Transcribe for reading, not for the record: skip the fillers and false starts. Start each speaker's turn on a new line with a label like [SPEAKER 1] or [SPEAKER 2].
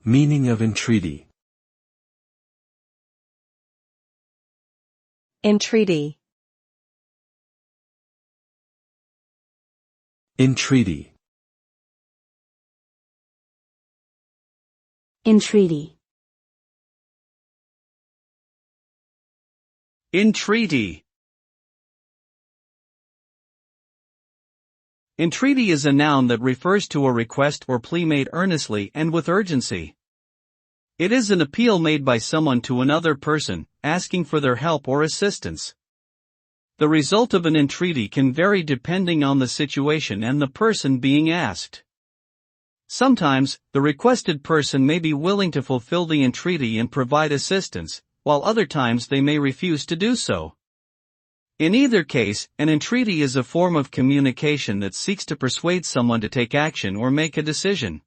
[SPEAKER 1] Meaning of entreaty.
[SPEAKER 2] Entreaty.
[SPEAKER 1] Entreaty.
[SPEAKER 3] Entreaty.
[SPEAKER 4] Entreaty. Entreaty is a noun that refers to a request or plea made earnestly and with urgency. It is an appeal made by someone to another person, asking for their help or assistance. The result of an entreaty can vary depending on the situation and the person being asked. Sometimes, the requested person may be willing to fulfill the entreaty and provide assistance, while other times they may refuse to do so. In either case, an entreaty is a form of communication that seeks to persuade someone to take action or make a decision.